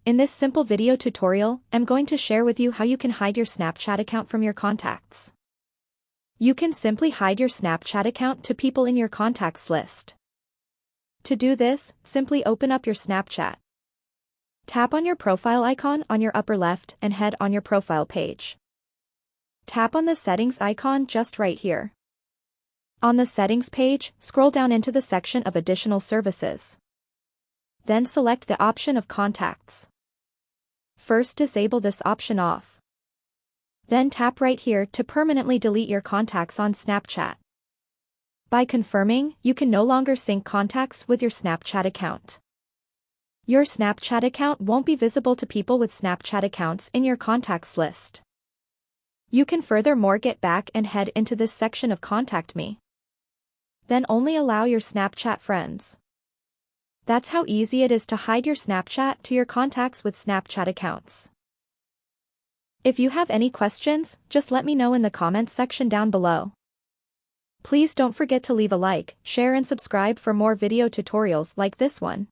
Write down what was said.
In this simple video tutorial, I'm going to share with you how you can hide your Snapchat account from your contacts. You can simply hide your Snapchat account to people in your contacts list. To do this, simply open up your Snapchat. Tap on your profile icon on your upper left and head on your profile page. Tap on the settings icon just right here. On the settings page, scroll down into the section of additional services. Then select the option of contacts. First, disable this option off. Then tap right here to permanently delete your contacts on Snapchat. By confirming, you can no longer sync contacts with your Snapchat account. Your Snapchat account won't be visible to people with Snapchat accounts in your contacts list. You can furthermore get back and head into this section of Contact Me. Then only allow your Snapchat friends. That's how easy it is to hide your Snapchat to your contacts with Snapchat accounts. If you have any questions, just let me know in the comments section down below. Please don't forget to leave a like, share and subscribe for more video tutorials like this one.